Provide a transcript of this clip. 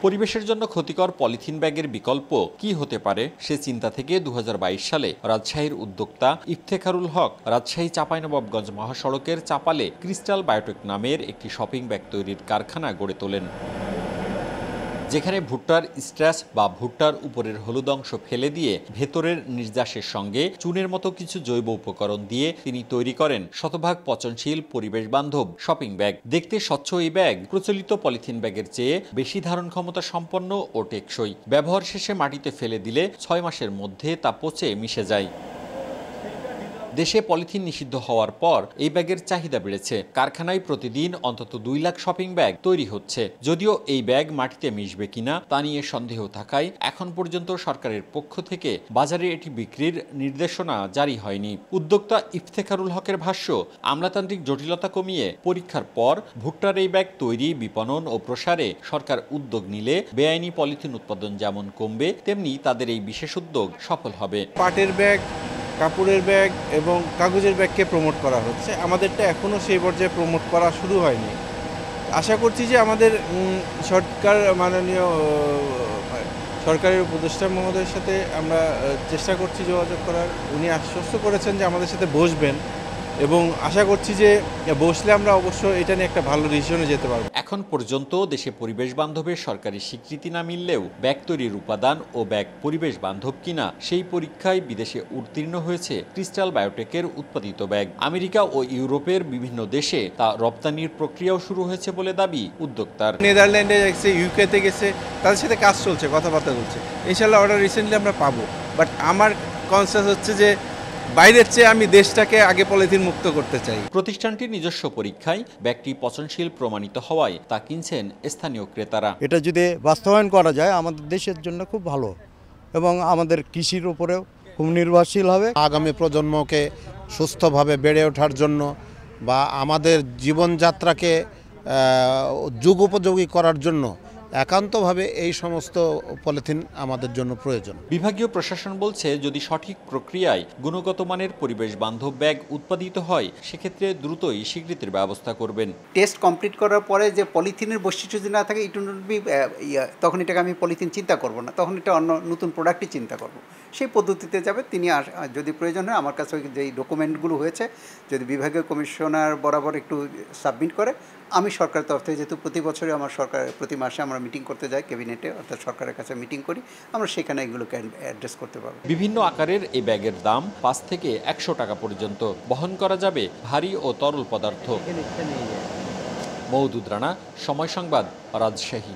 পরিবেশের জন্য ক্ষতিকর পলিথিন ব্যাগের বিকল্প কি হতে পারে সে চিন্তা থেকে 2022 সালে রাজশাহীর উদ্যোক্তা ইফতেখারুল হক রাজশাহী চাঁপাইনবাবগঞ্জ মহাসড়কের চাপালে ক্রিস্টাল বায়োটেক নামের একটি শপিং ব্যাগ তৈরির কারখানা গড়ে তোলেন, যেখানে ভুট্টার স্ট্র্যাচ বা ভুট্টার উপরের হলুদ অংশ ফেলে দিয়ে ভেতরের নির্যাসের সঙ্গে চুনের মতো কিছু জৈব উপকরণ দিয়ে তিনি তৈরি করেন শতভাগ পচনশীল পরিবেশ বান্ধব শপিং ব্যাগ। দেখতে স্বচ্ছ এই ব্যাগ প্রচলিত পলিথিন ব্যাগের চেয়ে বেশি ধারণ ক্ষমতা সম্পন্ন ও টেকসই। ব্যবহার শেষে মাটিতে ফেলে দিলে 6 মাসের মধ্যে তা পচে মিশে যায়। দেশে পলিথিন নিষিদ্ধ হওয়ার পর এই ব্যাগের চাহিদা বেড়েছে। কারখানায় প্রতিদিন অন্তত 2 লাখ শপিং ব্যাগ তৈরি হচ্ছে। যদিও এই ব্যাগ মাটিতে মিশবে কিনা তা নিয়ে সন্দেহ থাকায় এখন পর্যন্ত সরকারের পক্ষ থেকে বাজারে এটি বিক্রির নির্দেশনা জারি হয়নি। উদ্যোক্তা ইফতেখারুল হকের ভাষ্য, আমলাতান্ত্রিক জটিলতা কমিয়ে পরীক্ষার পর ভুট্টার এই ব্যাগ তৈরি, বিপণন ও প্রসারে সরকার উদ্যোগ নিলে বেআইনি পলিথিন উৎপাদন যেমন কমবে, তেমনি তাদের এই বিশেষ উদ্যোগ সফল হবে। পাটের ব্যাগ, কাপড়ের ব্যাগ এবং কাগজের ব্যাগকে প্রমোট করা হচ্ছে। আমাদেরটা এখনও সেই পর্যায়ে প্রমোট করা শুরু হয়নি। আশা করছি যে আমাদের সরকার, মাননীয় সরকারের উপদেষ্টা মহোদয়ের সাথে আমরা চেষ্টা করছি যোগাযোগ করার। উনি আশ্বস্ত করেছেন যে আমাদের সাথে বসবেন এবং আশা করছি যে বসলে আমরা অবশ্যই এটা নিয়ে একটা ভালো ডিসিশনে যেতে পারব। এখন পর্যন্ত দেশে পরিবেশ বান্ধবের সরকারি স্বীকৃতি না মিললেও ব্যাগ তৈরির উপাদান ও ব্যাগ পরিবেশ বান্ধব কিনা সেই পরীক্ষায় বিদেশে উত্তীর্ণ হয়েছে ক্রিস্টাল বায়োটেকের উৎপাদিত ব্যাগ। আমেরিকা ও ইউরোপের বিভিন্ন দেশে তা রপ্তানির প্রক্রিয়াও শুরু হয়েছে বলে দাবি উদ্যোক্তার। নেদারল্যান্ডে গেছে, ইউকেতে গেছে, তাদের সাথে কাজ চলছে, কথাবার্তা চলছে। ইনশাল্লাহ অর্ডার রিসেন্টলি আমরা পাবো। বাট আমার কনসেপ্ট হচ্ছে যে বাইরের চেয়ে আমি দেশটাকে আগে পলিথিন মুক্ত করতে চাই। প্রতিষ্ঠানটির নিজস্ব পরীক্ষায় ব্যাগটি পচনশীল প্রমাণিত হওয়ায় তা কিনছেন স্থানীয় ক্রেতারা। এটা যদি বাস্তবায়ন করা যায় আমাদের দেশের জন্য খুব ভালো এবং আমাদের কৃষির উপরেও খুব নির্ভরশীল হবে। আগামী প্রজন্মকে সুস্থভাবে বেড়ে ওঠার জন্য বা আমাদের জীবনযাত্রাকে যুগোপযোগী করার জন্য একান্তভাবে এই সমস্ত পলিথিন আমাদের জন্য প্রয়োজন। বিভাগীয় প্রশাসন বলছে, যদি সঠিক প্রক্রিয়ায় গুণগত মানের পরিবেশ বান্ধব ব্যাগ উৎপাদিত হয় সেক্ষেত্রে দ্রুতই স্বীকৃতির ব্যবস্থা করবেন। টেস্ট কমপ্লিট করার পরে যে পলিথিনের বৈশিষ্ট্য যদি না থাকে, তখন এটাকে আমি পলিথিন চিন্তা করব না, তখন এটা অন্য নতুন প্রোডাক্টই চিন্তা করব। সেই পদ্ধতিতে যাবে। তিনি যদি প্রয়োজন হয় আমার কাছে যেই ডকুমেন্টগুলো হয়েছে যদি বিভাগীয় কমিশনার বরাবর একটু সাবমিট করে, আমি সরকারের তরফ থেকে, যেহেতু প্রতি বছরে আমার সরকার প্রতি মাসে আমরা মিটিং করতে যাই ক্যাবিনেটে, অর্থাৎ সরকারের কাছে মিটিং করি, আমরা সেখানে এগুলোকে অ্যাড্রেস করতে পারবো। বিভিন্ন আকারের এই ব্যাগের দাম 5 থেকে 100 টাকা পর্যন্ত। বহন করা যাবে ভারী ও তরল পদার্থ। মওদুদ রানা, সময় সংবাদ, রাজশাহী।